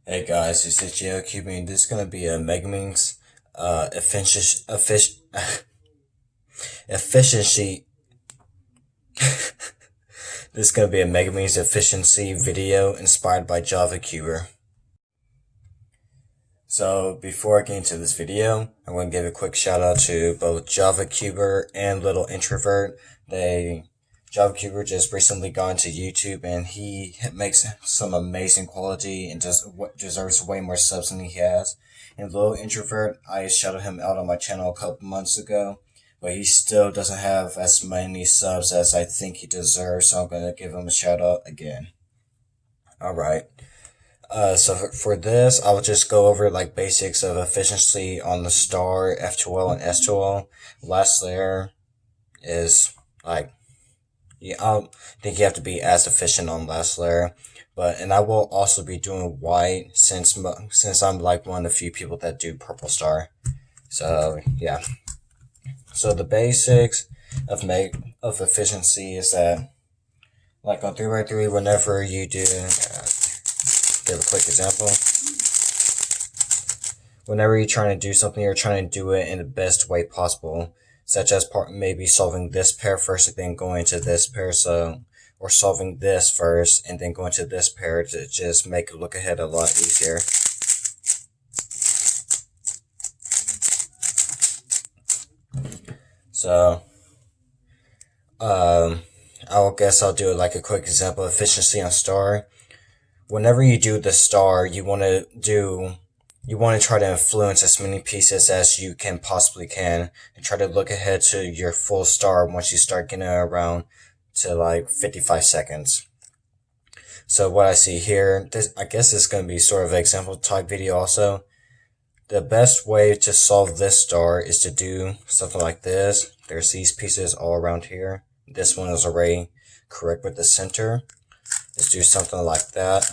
Hey guys, it's JLCube, and this is gonna be a Megaminx efficiency. This is gonna be a Megaminx efficiency video inspired by JavaCuber. So before I get into this video, I'm gonna give a quick shout out to both JavaCuber and Little Introvert. JavaCuber just recently got into YouTube, and he makes some amazing quality and just deserves way more subs than he has. And Little Introvert, I shouted him out on my channel a couple months ago, but he still doesn't have as many subs as I think he deserves, so I'm gonna give him a shout out again. Alright. So for this, I'll just go over like basics of efficiency on the star, F2L, and S2L. Last layer is like, yeah, I don't think you have to be as efficient on last layer, and I will also be doing white since I'm like one of the few people that do purple star. So yeah. So the basics of efficiency is that, like on 3x3, whenever you do, give a quick example. Whenever you're trying to do something, you're trying to do it in the best way possible, such as maybe solving this pair first and then going to this pair, or solving this first and then going to this pair to just make it look ahead a lot easier. So, I guess I'll do like a quick example of efficiency on star. Whenever you do the star, you want to try to influence as many pieces as you can possibly can, and try to look ahead to your full star once you start getting around to like 55 seconds. So what I see here, I guess this is going to be sort of an example type video also. The best way to solve this star is to do something like this. There's these pieces all around here. This one is already correct with the center. Let's do something like that.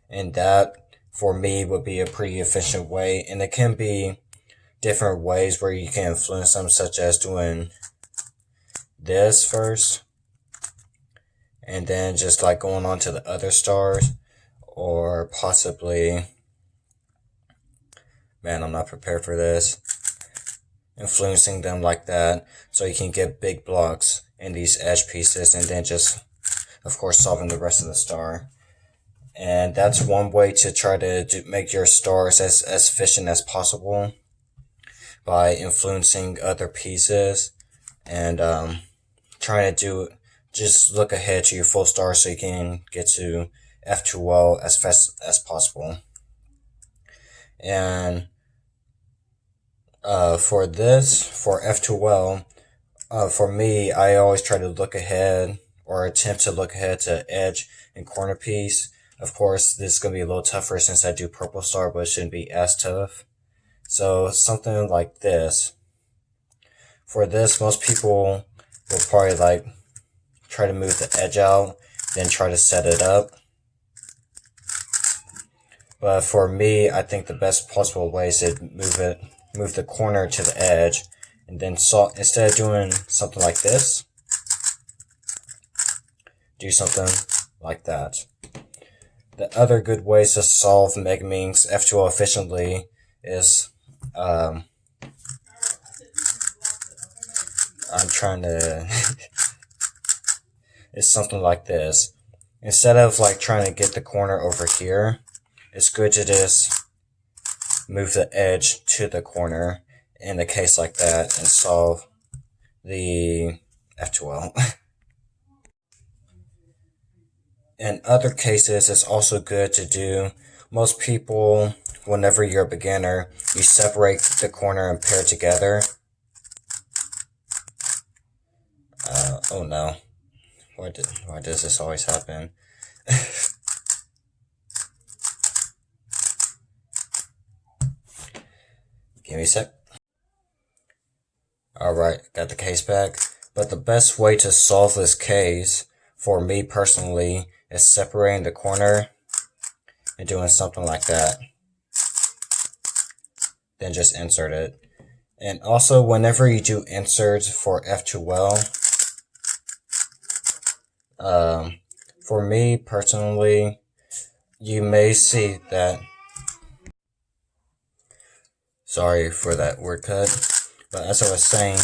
And that, for me, would be a pretty efficient way. And it can be different ways where you can influence them, such as doing this first, and then just like going on to the other stars, or possibly, man, I'm not prepared for this, influencing them like that, so you can get big blocks in these edge pieces, and then just, of course, solving the rest of the star. And that's one way to try to make your stars as efficient as possible, by influencing other pieces and trying to just look ahead to your full star so you can get to F2L as fast as possible. And for F2L, for me, I always try to look ahead, or attempt to look ahead to edge and corner piece. Of course, this is going to be a little tougher since I do purple star, but it shouldn't be as tough. So something like this. For this, most people will probably like try to move the edge out, then try to set it up. But for me, I think the best possible way is to move the corner to the edge, and then instead of doing something like this, do something like that. The other good ways to solve Megaminx F2L efficiently is, I'm trying to, it's something like this. Instead of like trying to get the corner over here, it's good to just move the edge to the corner in a case like that and solve the F2L. In other cases, it's also good to do, most people, whenever you're a beginner, you separate the corner and pair together. Oh no. Why does this always happen? Give me a sec. Alright, got the case back. But the best way to solve this case, for me personally, is separating the corner and doing something like that. Then just insert it. And also, whenever you do inserts for F2L, for me personally, you may see that, sorry for that word cut, but as I was saying,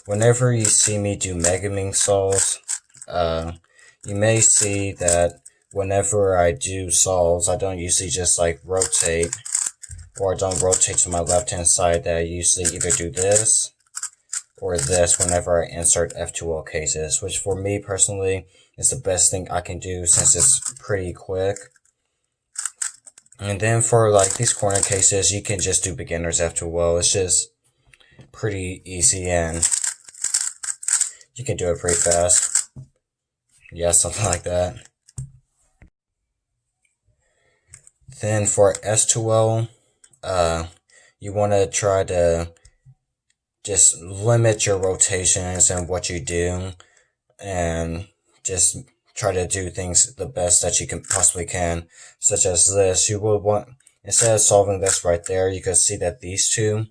whenever you see me do Megaminx solves, you may see that whenever I do solves, I don't usually just like rotate, or I don't rotate to my left hand side, that I usually either do this or this whenever I insert F2L cases, which for me personally is the best thing I can do since it's pretty quick. And then for like these corner cases, you can just do beginners F2L. It's just pretty easy and you can do it pretty fast. Yeah, something like that. Then for S2L, you want to try to just limit your rotations and what you do, and just try to do things the best that you can possibly can, such as this. You will want, instead of solving this right there, you can see that these two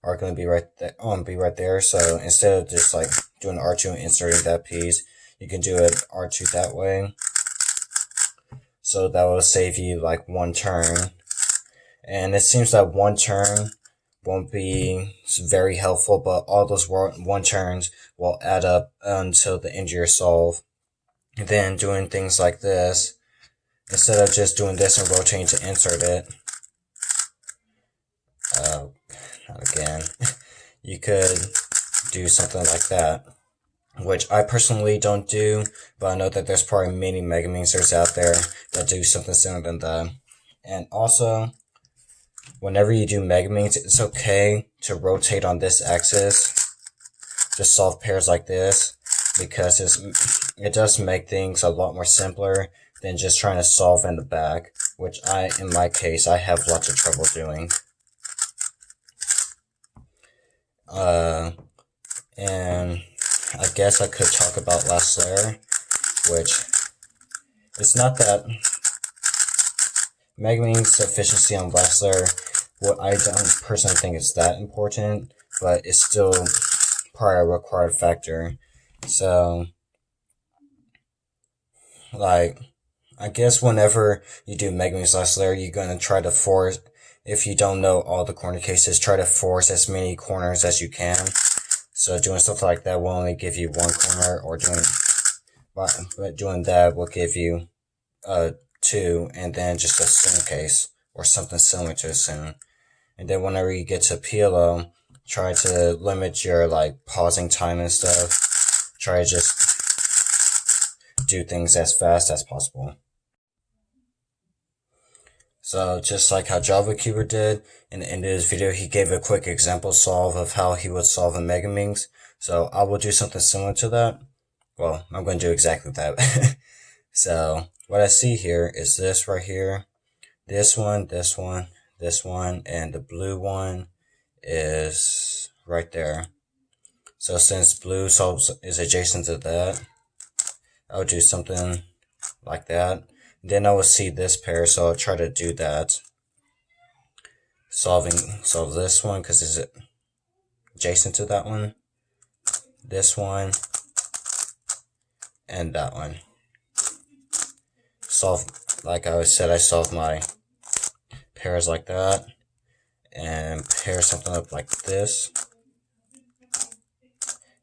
are going to be right there. So instead of just like doing R2 and inserting that piece, you can do it R2 that way. So that will save you like one turn. And it seems that one turn won't be very helpful, but all those one turns will add up until the end of your solve. And then doing things like this, instead of just doing this and rotating to insert it, not again, you could do something like that, which I personally don't do, but I know that there's probably many Megaminxers out there that do something similar than that. And also, whenever you do Megaminx, it's okay to rotate on this axis to solve pairs like this, because it does make things a lot more simpler than just trying to solve in the back, which in my case, I have lots of trouble doing. And I guess I could talk about last layer, which it's not that Megaminx efficiency on last layer, what I don't personally think is that important, but it's still probably a required factor. So, like, I guess whenever you do Megaminx last layer, you're going to try to force, if you don't know all the corner cases, try to force as many corners as you can. So doing stuff like that will only give you one corner, or doing that will give you two, and then just a assume case or something similar to assume. And then whenever you get to PLO, try to limit your like pausing time and stuff. Try to just do things as fast as possible. So just like how JavaCuber did, in the end of this video, he gave a quick example solve of how he would solve a Megaminx. So I will do something similar to that. Well, I'm going to do exactly that. So what I see here is this right here. This one, this one, this one, and the blue one is right there. So since blue is adjacent to that, I'll do something like that. Then I will see this pair, so I'll try to do that. Solve this one because it's adjacent to that one. This one and that one. Solve, like I said, I solve my pairs like that, and pair something up like this.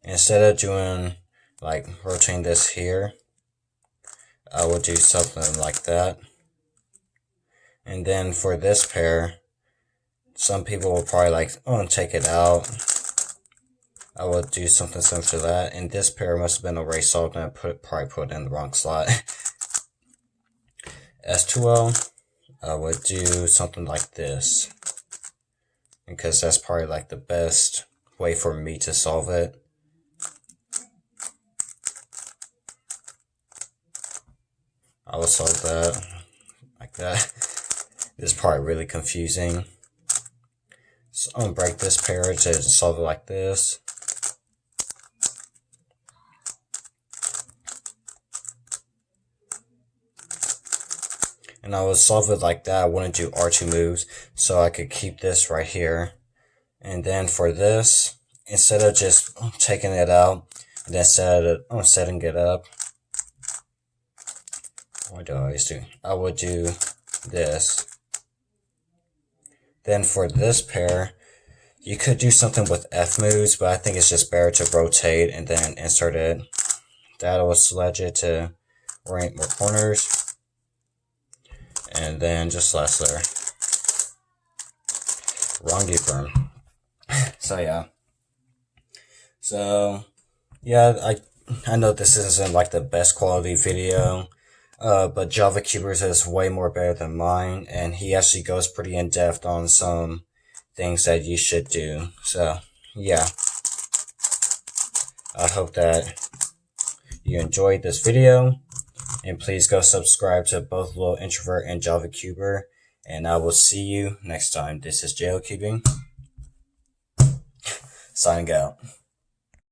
Instead of doing like rotating this here, I will do something like that. And then for this pair, some people will probably like, oh, take it out. I will do something similar to that. And this pair must have been already solved, and I probably put it in the wrong slot. S2L, I would do something like this, because that's probably like the best way for me to solve it. I will solve that like that. This is probably really confusing. So I'm gonna break this pair to solve it like this. And I will solve it like that. I want to do R2 moves, so I could keep this right here. And then for this, instead of just taking it out, and then setting it up, what do I always do? I would do this. Then for this pair, you could do something with F moves, but I think it's just better to rotate and then insert it. That'll select it to orient more corners. And then just last layer. Wrong firm. So yeah. So yeah, I know this isn't like the best quality video, but JavaCubers is way more better than mine, and he actually goes pretty in depth on some things that you should do. So yeah, I hope that you enjoyed this video, and please go subscribe to both Little Introvert and JavaCuber, and I will see you next time. This is JLCubing, signing out.